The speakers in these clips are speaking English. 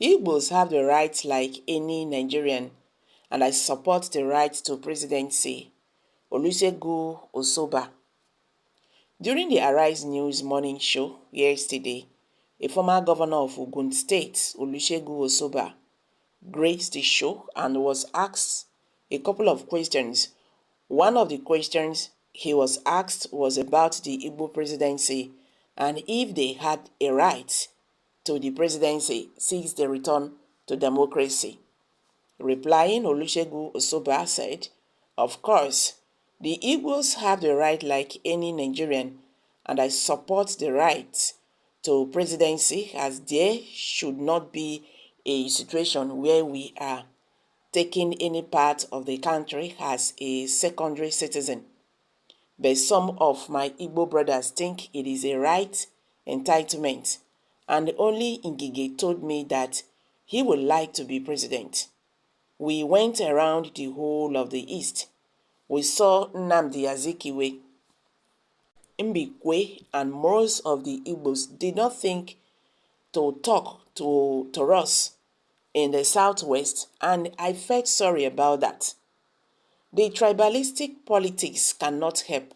Igbos have the right like any Nigerian, and I support the right to presidency. Olusegun Osoba. During the Arise News morning show yesterday, a former governor of Ogun State, Olusegun Osoba, graced the show and was asked a couple of questions. One of the questions he was asked was about the Igbo presidency and if they had a right to the presidency since the return to democracy. Replying, Olusegun Osoba said, "Of course, the Igbos have the right like any Nigerian, and I support the right to presidency as there should not be a situation where we are taking any part of the country as a secondary citizen. But some of my Igbo brothers think it is a right entitlement, and only Ngige told me that he would like to be president. We went around the whole of the East. We saw Nnamdi Azikiwe, Mbikwe, and most of the Igbos did not think to talk to us in the Southwest, and I felt sorry about that. The tribalistic politics cannot help,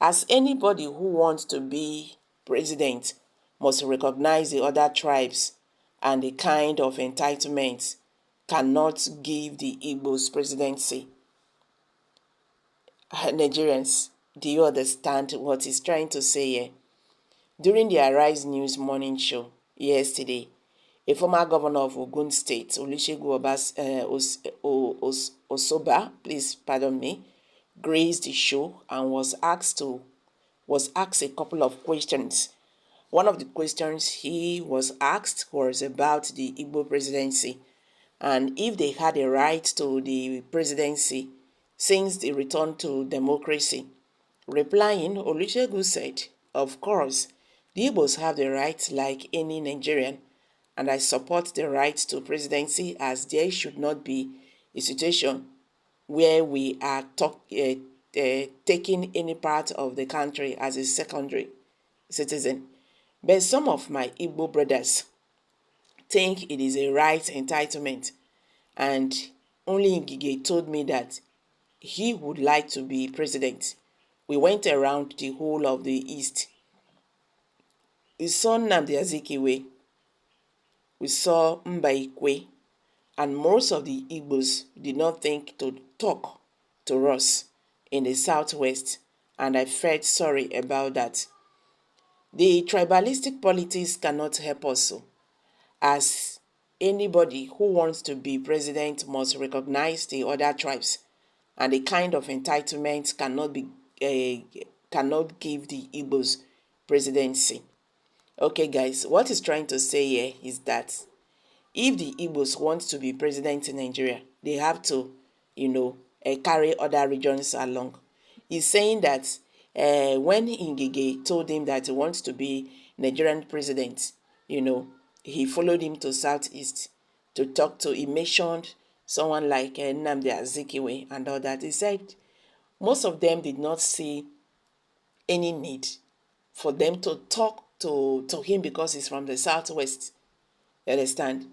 as anybody who wants to be president must recognize the other tribes and the kind of entitlements cannot give the Igbos presidency." Nigerians, do you understand what he's trying to say here? During the Arise News morning show yesterday, a former governor of Ogun State, Olusegun Osoba, please pardon me, graced the show and was asked a couple of questions. One of the questions he was asked was about the Igbo presidency and if they had a right to the presidency since the return to democracy. Replying, Olusegun said, "Of course, the Igbos have the right like any Nigerian, and I support the right to presidency as there should not be a situation where we are taking any part of the country as a secondary citizen. But some of my Igbo brothers think it is a right entitlement, and only Ngige told me that he would like to be president. We went around the whole of the East. We saw Nnamdi Azikiwe, we saw Mbikwe, and most of the Igbos did not think to talk to us in the Southwest, and I felt sorry about that. The tribalistic politics cannot help us, as anybody who wants to be president must recognize the other tribes, and the kind of entitlement cannot give the Igbos presidency." Okay, guys, what he's trying to say here is that if the Igbos want to be president in Nigeria, they have to, carry other regions along. He's saying that when Ngige told him that he wants to be Nigerian president, he followed him to Southeast to talk to, he mentioned someone like Nnamdi Azikiwe and all that. He said most of them did not see any need for them to talk to him because he's from the Southwest. You understand?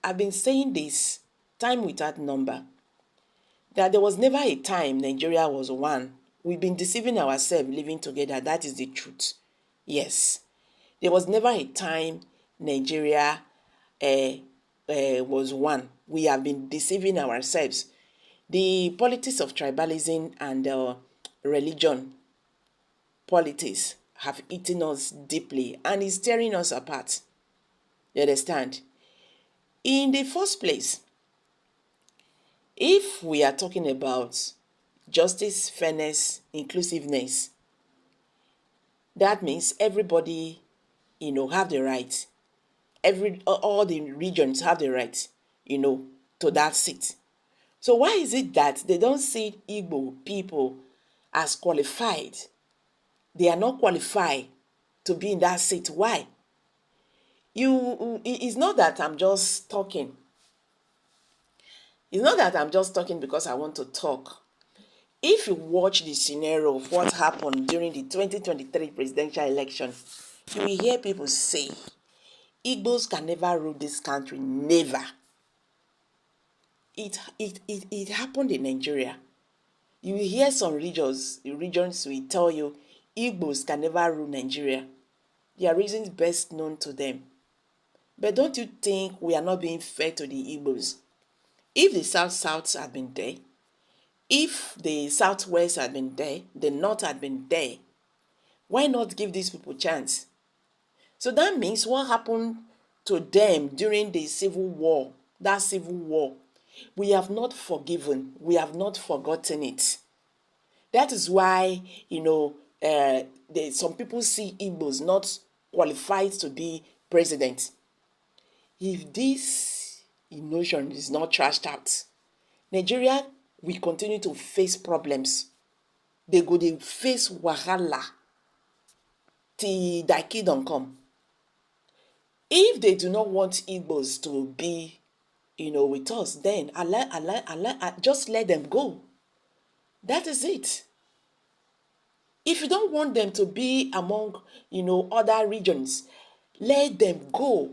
I've been saying this time without number, that there was never a time Nigeria was one. We've been deceiving ourselves living together. That is the truth. Yes. There was never a time Nigeria was one. We have been deceiving ourselves. The politics of tribalism and religion politics have eaten us deeply and is tearing us apart. You understand? In the first place, if we are talking about justice, fairness, inclusiveness, that means everybody, have the right. All the regions have the right, to that seat. So why is it that they don't see Igbo people as qualified? They are not qualified to be in that seat. Why? It's not that I'm just talking. It's not that I'm just talking because I want to talk. If you watch the scenario of what happened during the 2023 presidential election, you will hear people say, Igbos can never rule this country. Never. It happened in Nigeria. You will hear some regions will tell you Igbos can never rule Nigeria. Their reasons best known to them. But don't you think we are not being fair to the Igbos? If the South had been there, if the Southwest had been there, the North had been there, why not give these people a chance? So that means what happened to them during the Civil War, that Civil War, we have not forgiven, we have not forgotten it. That is why, some people see Igbos not qualified to be president. If this notion is not trashed out, Nigeria will continue to face problems. They go dey face wahala till their kingdom come. If they do not want Igbos to be, with us, then just let them go. That is it. If you don't want them to be among, other regions, let them go.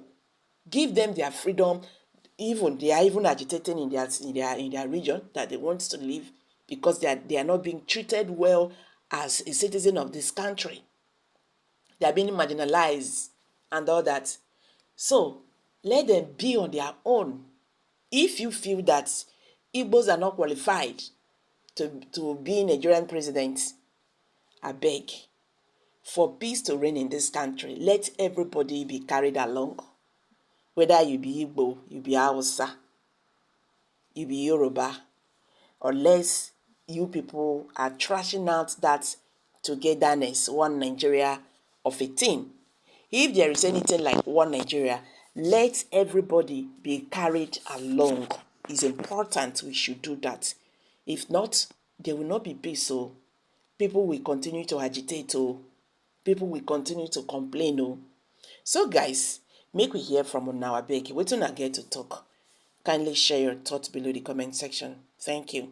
Give them their freedom. Even they are even agitating in their region that they want to live because they are not being treated well as a citizen of this country. They are being marginalized and all that. So let them be on their own. If you feel that Igbos are not qualified to be Nigerian president, I beg, for peace to reign in this country, let everybody be carried along. Whether you be Igbo, you be Hausa, you be Yoruba, unless you people are trashing out that togetherness, one Nigeria of a thing. If there is anything like one Nigeria, let everybody be carried along. It's important we should do that. If not, there will not be peace. So people will continue to agitate. People will continue to complain. So guys, make we hear from una abeg. Wetin una get to talk? Kindly share your thoughts below the comment section. Thank you.